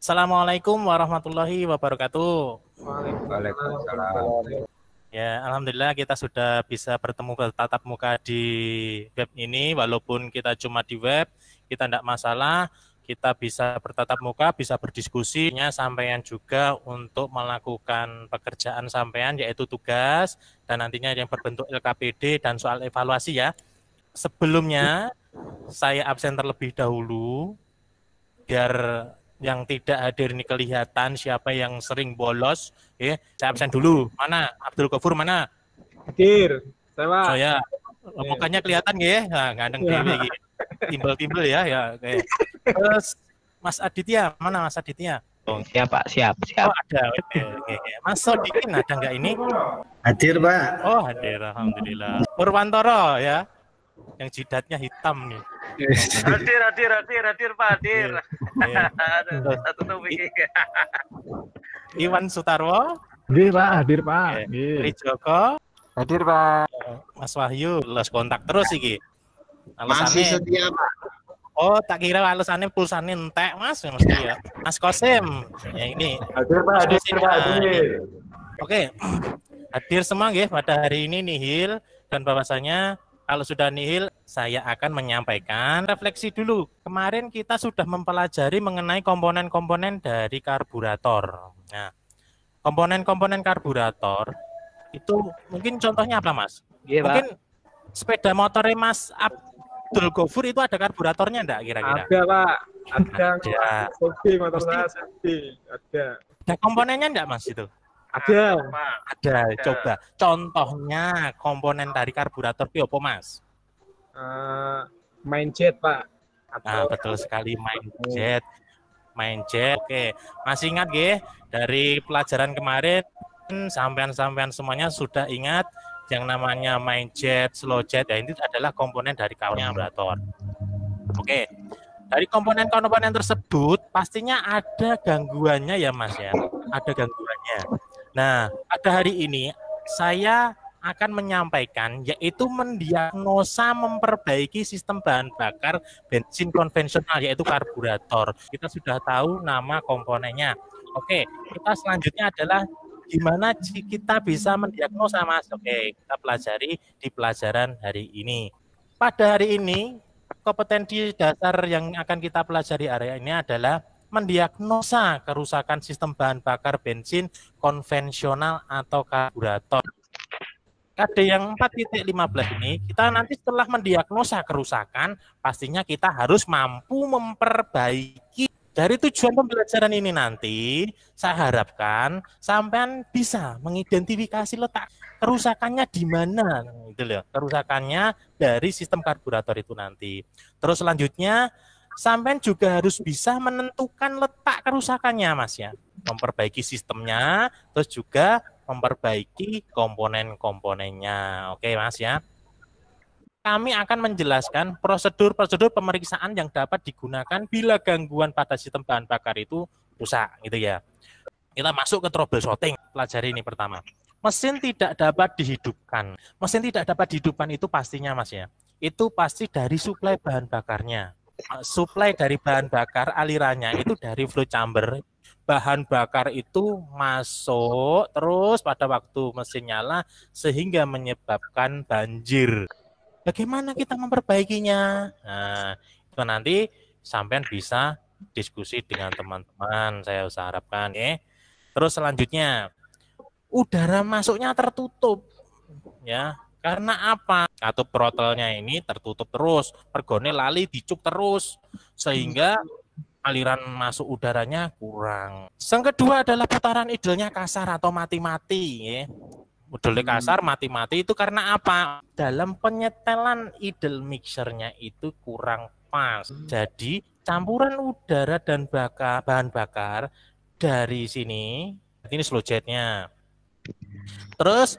Assalamualaikum warahmatullahi wabarakatuh. Waalaikumsalam. Ya, alhamdulillah kita sudah bisa bertemu bertatap muka di web ini. Walaupun kita cuma di web, kita tidak masalah. Kita bisa bertatap muka, bisa berdiskusinya sampean juga untuk melakukan pekerjaan sampean, yaitu tugas, dan nantinya yang berbentuk LKPD dan soal evaluasi ya. Sebelumnya, saya absen terlebih dahulu, biar yang tidak hadir ini kelihatan siapa yang sering bolos. Saya absen dulu. Mana Abdul Ghafur, mana? Hadir, saya. So ya, mukanya kelihatan ya, nah, ganteng dewe gitu. Timbel-timbel ya, ya. Oke. Terus Mas Aditya, mana Mas Aditya? Siap Pak, siap. Oh ada, oke. Mas Sodikin ada nggak ini? Hadir, Pak. Oh hadir, alhamdulillah. Purwantoro ya, yang jidatnya hitam nih. Hadir Pak, hadir. Satu topik. Iwan Sutarwo. Hadir Pak, hadir Pak. Rijoko. Hadir Pak. Mas Wahyu, los kontak terus iki. Masih setia, Pak. Oh, tak kira alasannya pulsanya entek, Mas. Mesti ya. Mas Kosim. Ya ini. Hadir Pak, hadir Pak, hadir. Oke. Hadir semua nggih pada hari ini nihil dan bahwasanya kalau sudah nihil saya akan menyampaikan refleksi dulu. Kemarin kita sudah mempelajari mengenai komponen-komponen dari karburator. Nah, komponen-komponen karburator itu mungkin contohnya apa, Mas? Iya, Mungkin sepeda motornya Mas Abdul Ghafur itu ada karburatornya enggak kira-kira? Ada Pak, ada. Sofi, motor Mesti. saya Sofi, ada. Ada komponennya enggak, Mas itu? Ada. Ada. Coba contohnya komponen dari karburator itu apa, Mas? Main jet Pak. Nah, betul sekali, main jet. Oke, masih ingat nggih dari pelajaran kemarin sampean-sampean semuanya sudah ingat yang namanya main jet, slow jet, ya ini adalah komponen dari karburator. Oke, dari komponen-komponen tersebut pastinya ada gangguannya ya Mas ya, ada gangguannya. Nah, pada hari ini saya akan menyampaikan yaitu mendiagnosa memperbaiki sistem bahan bakar bensin konvensional yaitu karburator. Kita sudah tahu nama komponennya. Oke, kita selanjutnya adalah gimana kita bisa mendiagnosa, Mas. Oke, kita pelajari di pelajaran hari ini. Pada hari ini, kompetensi dasar yang akan kita pelajari hari ini adalah mendiagnosa kerusakan sistem bahan bakar bensin konvensional atau karburator. KD yang 4.15 ini, kita nanti setelah mendiagnosa kerusakan, pastinya kita harus mampu memperbaiki. Dari tujuan pembelajaran ini nanti, saya harapkan sampean bisa mengidentifikasi letak kerusakannya di mana, gitu loh. Kerusakannya dari sistem karburator itu nanti. Terus selanjutnya, sampean juga harus bisa menentukan letak kerusakannya, Mas ya. Memperbaiki sistemnya, terus juga memperbaiki komponen-komponennya. Oke, Mas ya. Kami akan menjelaskan prosedur-prosedur pemeriksaan yang dapat digunakan bila gangguan pada sistem bahan bakar itu rusak, gitu ya. Kita masuk ke troubleshooting, pelajari ini pertama. Mesin tidak dapat dihidupkan. Mesin tidak dapat dihidupkan itu pastinya, Mas ya. Itu pasti dari suplai bahan bakarnya. Suplai dari bahan bakar alirannya itu dari flow chamber. Bahan bakar itu masuk terus pada waktu mesin nyala sehingga menyebabkan banjir. Bagaimana kita memperbaikinya? Nah, itu nanti sampean bisa diskusi dengan teman-teman, saya harapkan ya. Terus selanjutnya, udara masuknya tertutup. Ya, karena apa? Katup throttle-nya ini tertutup terus, pergone lali dicuk terus sehingga aliran masuk udaranya kurang. Yang kedua adalah putaran idle-nya kasar atau mati-mati ya. Idle kasar, mati-mati itu karena apa? Dalam penyetelan idle mixernya itu kurang pas. Jadi campuran udara dan bahan bakar dari sini, ini slow jetnya. Terus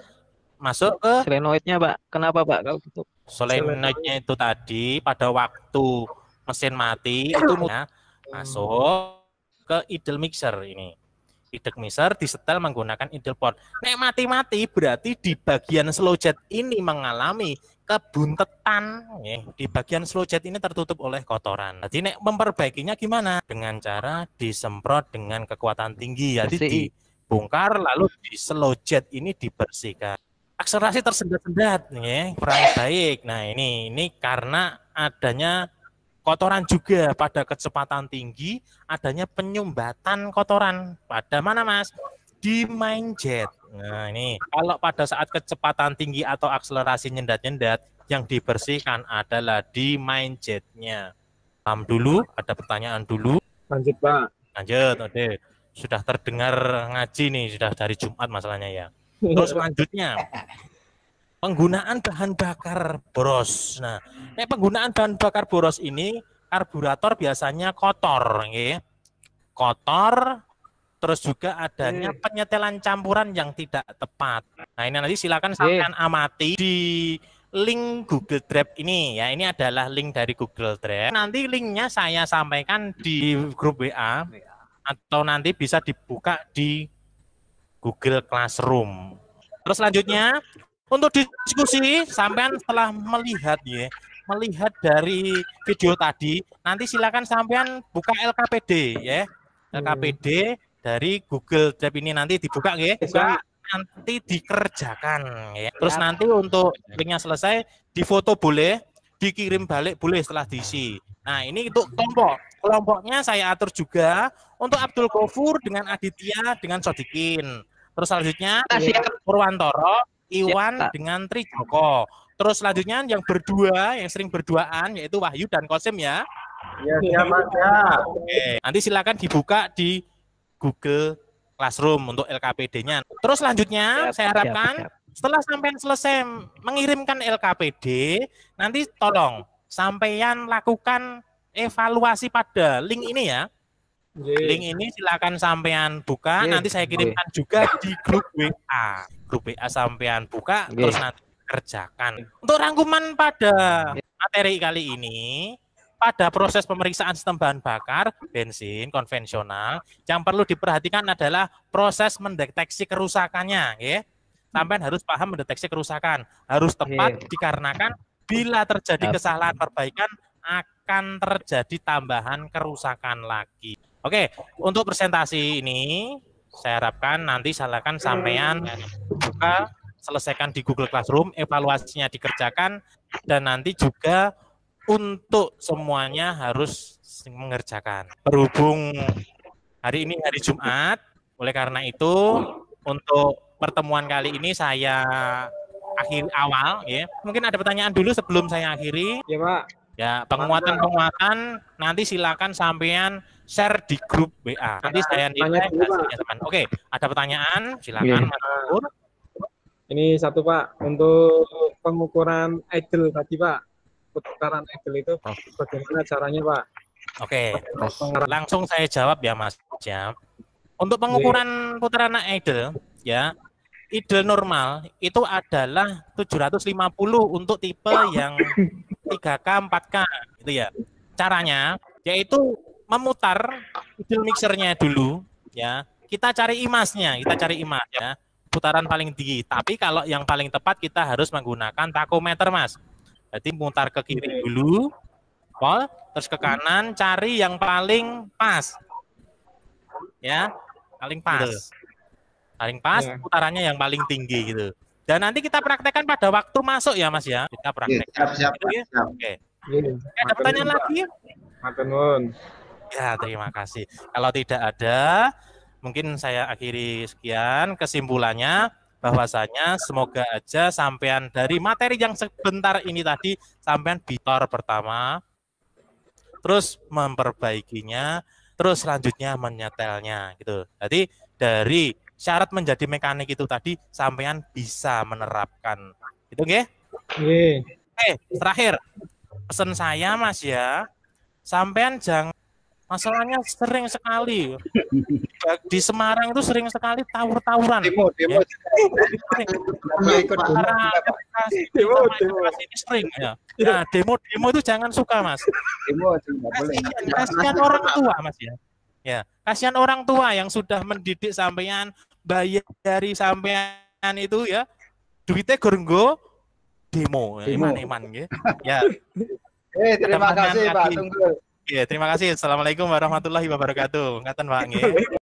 masuk ke solenoidnya Pak. Kenapa Pak kalau tutup? Solenoidnya itu tadi pada waktu mesin mati itu masuk ke idle mixer ini. Degmiser disetel menggunakan idle port. Nek mati-mati berarti di bagian slow jet ini mengalami kebuntetan. Di bagian slow jet ini tertutup oleh kotoran. Jadi nek memperbaikinya gimana? Dengan cara disemprot dengan kekuatan tinggi. Jadi dibongkar lalu di slow jet ini dibersihkan. Akselerasi tersendat-sendat, kurang baik. Nah ini karena adanya kotoran juga pada kecepatan tinggi, adanya penyumbatan kotoran pada mana mas? Di main jet. Nah ini kalau pada saat kecepatan tinggi atau akselerasi nyendat-nyendat, yang dibersihkan adalah di main jetnya. Paham dulu? Ada pertanyaan dulu? Lanjut Pak. Lanjut, oke. Sudah terdengar ngaji nih, sudah dari Jumat masalahnya ya. Terus selanjutnya, penggunaan bahan bakar boros. Nah, penggunaan bahan bakar boros ini karburator biasanya kotor, kotor. Terus juga adanya penyetelan campuran yang tidak tepat. Nah, ini nanti silakan sampean amati di link Google Drive ini ya. Ini adalah link dari Google Drive. Nanti linknya saya sampaikan di grup WA atau nanti bisa dibuka di Google Classroom. Terus selanjutnya untuk diskusi sampean setelah melihat dari video tadi, nanti silakan sampean buka LKPD ya. LKPD dari Google Drive ini nanti dibuka buka, nanti dikerjakan ya. Terus nanti untuk linknya selesai, difoto boleh, dikirim balik boleh setelah diisi. Nah, ini untuk kelompoknya saya atur juga untuk Abdul Ghafur dengan Aditya dengan Sodikin. Terus selanjutnya Purwantoro, Iwan dengan Trijoko. Terus selanjutnya yang berdua, yang sering berduaan yaitu Wahyu dan Kosim ya. Iya, Mas ya. Oke, nanti silakan dibuka di Google Classroom untuk LKPD-nya. Terus selanjutnya saya harapkan setelah sampean selesai mengirimkan LKPD, nanti tolong sampean lakukan evaluasi pada link ini ya. Link ini silakan sampean buka, nanti saya kirimkan juga di grup WA. Grup WA sampean buka, terus nanti kerjakan. Untuk rangkuman pada materi kali ini, pada proses pemeriksaan sistem bahan bakar bensin konvensional, yang perlu diperhatikan adalah proses mendeteksi kerusakannya. Sampean harus paham mendeteksi kerusakan, harus tepat dikarenakan bila terjadi kesalahan perbaikan akan terjadi tambahan kerusakan lagi. Oke, untuk presentasi ini saya harapkan nanti silakan sampean buka, selesaikan di Google Classroom, evaluasinya dikerjakan, dan nanti juga untuk semuanya harus mengerjakan. Berhubung hari ini hari Jumat, oleh karena itu untuk pertemuan kali ini saya akhiri awal ya. Mungkin ada pertanyaan dulu sebelum saya akhiri. Ya, Pak. Ya, penguatan nanti silakan sampean share di grup WA. Nanti saya nilai hasilnya teman. Oke, ada pertanyaan? Silakan Mas Pur. Ini satu Pak, untuk pengukuran idle tadi Pak, putaran idle itu bagaimana caranya Pak? Oke, langsung saya jawab ya Mas. Untuk pengukuran putaran idle ya, idle normal itu adalah 750 untuk tipe yang 3K, 4K gitu ya. Caranya yaitu memutar idle mixernya dulu ya. Kita cari imasnya, ya. Putaran paling tinggi. Tapi kalau yang paling tepat kita harus menggunakan takometer, Mas. Jadi mutar ke kiri dulu, terus ke kanan, cari yang paling pas. Ya, paling pas. Paling pas, putarannya yang paling tinggi gitu. Dan nanti kita praktekkan pada waktu masuk ya Mas ya. Kita praktekkan. Siap. Oke. Ada pertanyaan lagi? Matur nuwun. Ya, terima kasih. Kalau tidak ada, mungkin saya akhiri sekian. Kesimpulannya bahwasanya semoga aja sampean dari materi yang sebentar ini tadi sampean bitor pertama, terus memperbaikinya, terus selanjutnya menyetelnya gitu. Jadi dari syarat menjadi mekanik itu tadi sampean bisa menerapkan. Itu nggih? Nggih. Oke, terakhir pesan saya Mas ya, sampean jangan, masalahnya sering sekali di Semarang itu sering sekali tawur-tawuran. Demo. Demo Ini sering ya. Nah, demo itu jangan suka Mas. Demo nggak boleh. Kasihan orang tua Mas ya. Ya, kasihan orang tua yang sudah mendidik sampean, bayari sampean itu ya, duitnya gorenggo demo, iman nggih. Ya. Terima kasih Pak, tunggu. Ya, terima kasih. Assalamualaikum warahmatullahi wabarakatuh. Ngaten Pak nggih.